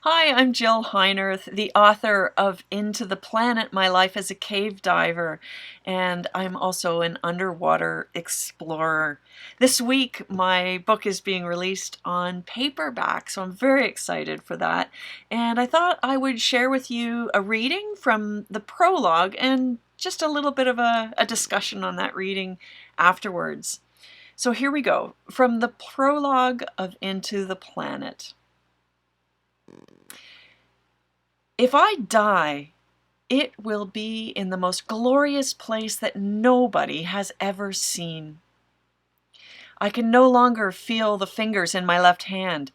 Hi, I'm Jill Heinerth, the author of Into the Planet, My Life as a Cave Diver, and I'm also an underwater explorer. This week, my book is being released on paperback, so I'm very excited for that. And I thought I would share with you a reading from the prologue and just a little bit of a discussion on that reading afterwards. So here we go, from the prologue of Into the Planet. If I die, it will be in the most glorious place that nobody has ever seen. I can no longer feel the fingers in my left hand.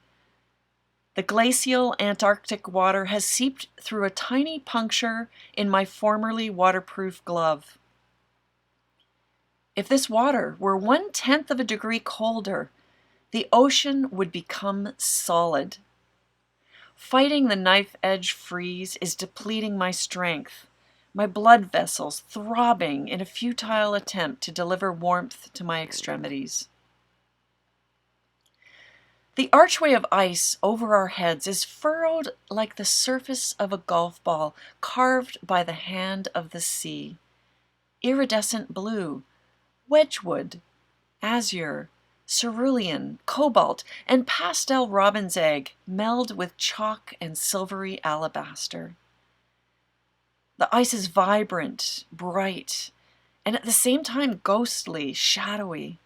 The glacial Antarctic water has seeped through a tiny puncture in my formerly waterproof glove. If this water were 1/10 of a degree colder, the ocean would become solid. Fighting the knife-edge freeze is depleting my strength, my blood vessels throbbing in a futile attempt to deliver warmth to my extremities. The archway of ice over our heads is furrowed like the surface of a golf ball carved by the hand of the sea. Iridescent blue, wedgewood, azure, cerulean, cobalt, and pastel robin's egg meld with chalk and silvery alabaster. The ice is vibrant, bright, and at the same time ghostly, shadowy.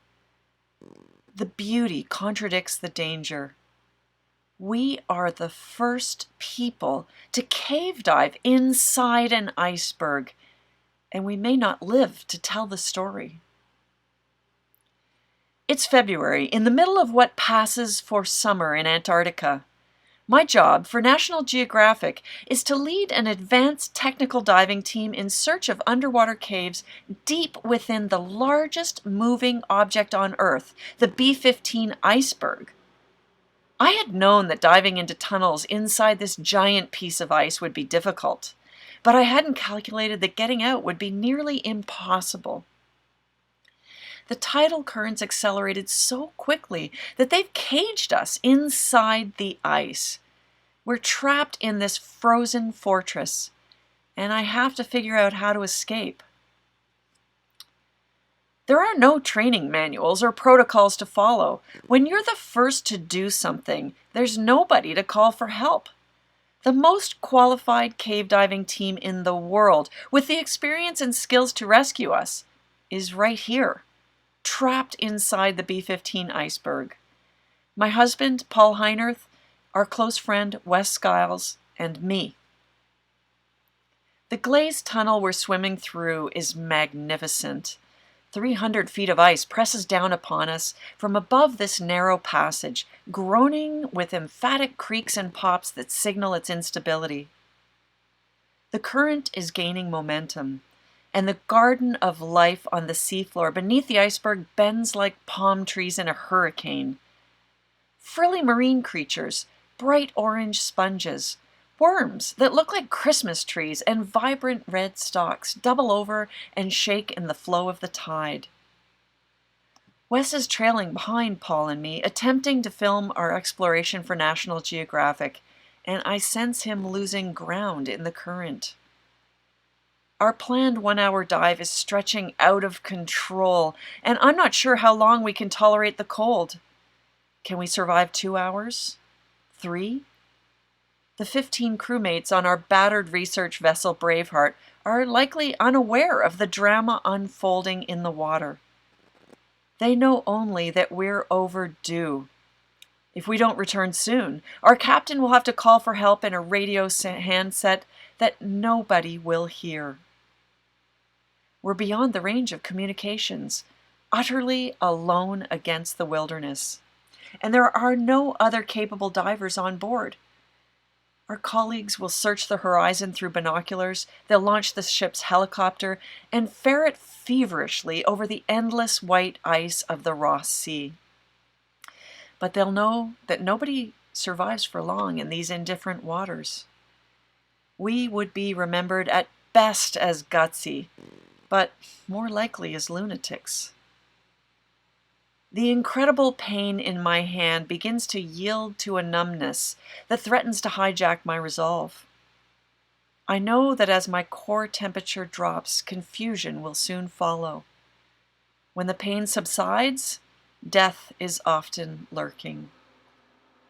The beauty contradicts the danger. We are the first people to cave dive inside an iceberg, and we may not live to tell the story. It's February, in the middle of what passes for summer in Antarctica. My job for National Geographic is to lead an advanced technical diving team in search of underwater caves deep within the largest moving object on Earth, the B-15 iceberg. I had known that diving into tunnels inside this giant piece of ice would be difficult, but I hadn't calculated that getting out would be nearly impossible. The tidal currents accelerated so quickly that they've caged us inside the ice. We're trapped in this frozen fortress, and I have to figure out how to escape. There are no training manuals or protocols to follow. When you're the first to do something, there's nobody to call for help. The most qualified cave diving team in the world, with the experience and skills to rescue us, is right here, trapped inside the B-15 iceberg. My husband, Paul Heinerth, our close friend, Wes Skiles, and me. The glazed tunnel we're swimming through is magnificent. 300 feet of ice presses down upon us from above this narrow passage, groaning with emphatic creaks and pops that signal its instability. The current is gaining momentum, and the garden of life on the seafloor beneath the iceberg bends like palm trees in a hurricane. Frilly marine creatures, bright orange sponges, worms that look like Christmas trees, and vibrant red stalks double over and shake in the flow of the tide. Wes is trailing behind Paul and me, attempting to film our exploration for National Geographic, and I sense him losing ground in the current. Our planned 1-hour dive is stretching out of control, and I'm not sure how long we can tolerate the cold. Can we survive 2 hours? 3? The 15 crewmates on our battered research vessel Braveheart are likely unaware of the drama unfolding in the water. They know only that we're overdue. If we don't return soon, our captain will have to call for help in a radio handset that nobody will hear. We're beyond the range of communications, utterly alone against the wilderness. And there are no other capable divers on board. Our colleagues will search the horizon through binoculars, they'll launch the ship's helicopter, and ferret feverishly over the endless white ice of the Ross Sea. But they'll know that nobody survives for long in these indifferent waters. We would be remembered at best as gutsy, but more likely as lunatics. The incredible pain in my hand begins to yield to a numbness that threatens to hijack my resolve. I know that as my core temperature drops, confusion will soon follow. When the pain subsides, death is often lurking.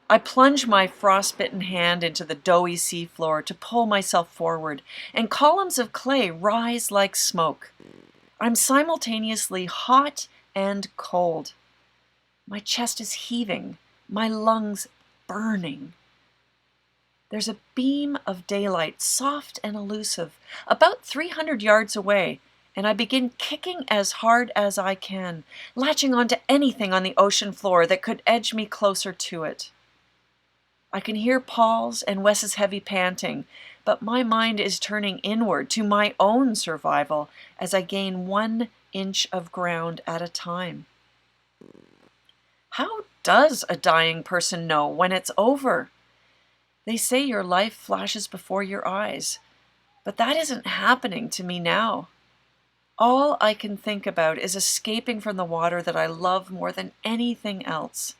I plunge my frostbitten hand into the doughy seafloor to pull myself forward, and columns of clay rise like smoke. I'm simultaneously hot and cold. My chest is heaving, my lungs burning. There's a beam of daylight, soft and elusive, about 300 yards away, and I begin kicking as hard as I can, latching onto anything on the ocean floor that could edge me closer to it. I can hear Paul's and Wes's heavy panting, but my mind is turning inward to my own survival as I gain 1 inch of ground at a time. How does a dying person know when it's over? They say your life flashes before your eyes, but that isn't happening to me now. All I can think about is escaping from the water that I love more than anything else.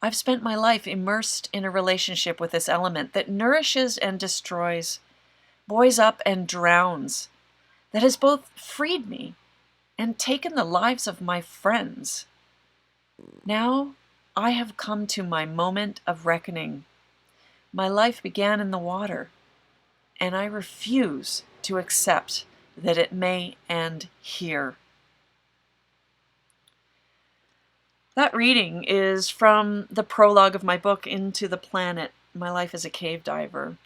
I've spent my life immersed in a relationship with this element that nourishes and destroys, buoys up and drowns, that has both freed me and taken the lives of my friends. Now I have come to my moment of reckoning. My life began in the water, and I refuse to accept that it may end here. That reading is from the prologue of my book, Into the Planet, My Life as a Cave Diver.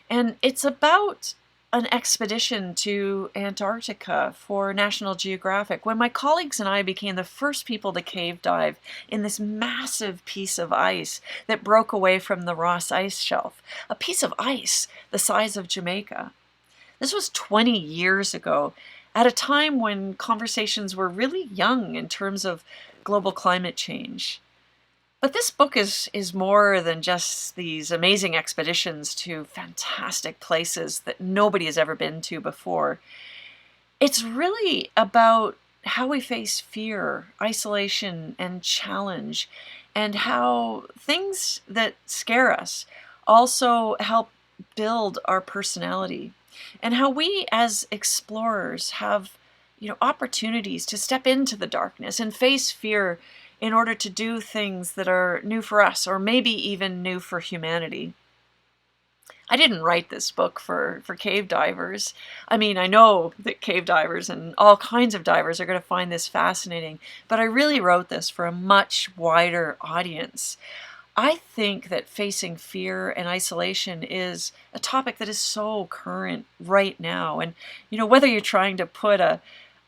And it's about an expedition to Antarctica for National Geographic, when my colleagues and I became the first people to cave dive in this massive piece of ice that broke away from the Ross Ice Shelf, a piece of ice the size of Jamaica. This was 20 years ago, at a time when conversations were really young in terms of global climate change. But this book is more than just these amazing expeditions to fantastic places that nobody has ever been to before. It's really about how we face fear, isolation, and challenge, and how things that scare us also help build our personality, and how we as explorers have opportunities to step into the darkness and face fear in order to do things that are new for us, or maybe even new for humanity. I didn't write this book for cave divers. I mean, I know that cave divers and all kinds of divers are going to find this fascinating, but I really wrote this for a much wider audience. I think that facing fear and isolation is a topic that is so current right now. And, whether you're trying to put a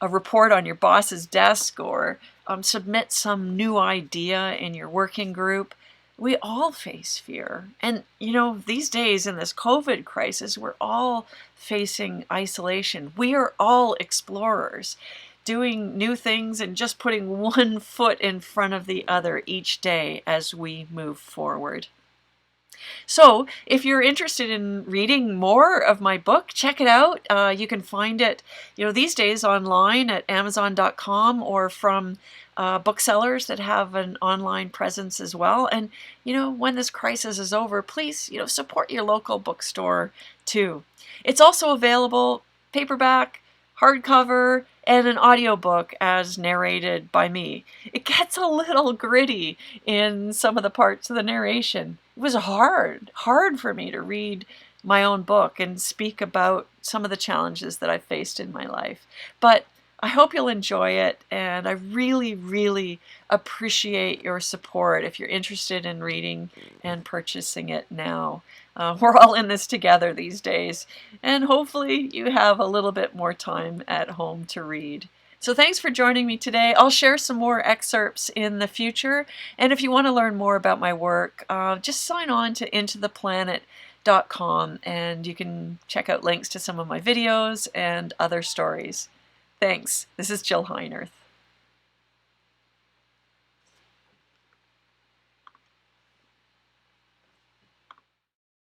report on your boss's desk, or submit some new idea in your working group, we all face fear. And, these days in this COVID crisis, we're all facing isolation. We are all explorers, doing new things and just putting one foot in front of the other each day as we move forward. So if you're interested in reading more of my book, check it out. You can find it, these days online at Amazon.com, or from booksellers that have an online presence as well. And, when this crisis is over, please, support your local bookstore too. It's also available paperback, hardcover, and an audiobook as narrated by me. It gets a little gritty in some of the parts of the narration. It was hard for me to read my own book and speak about some of the challenges that I faced in my life. But I hope you'll enjoy it, and I really, really appreciate your support if you're interested in reading and purchasing it now. We're all in this together these days, and hopefully you have a little bit more time at home to read. So thanks for joining me today. I'll share some more excerpts in the future, and if you want to learn more about my work, just sign on to intotheplanet.com, and you can check out links to some of my videos and other stories. Thanks. This is Jill Heinerth.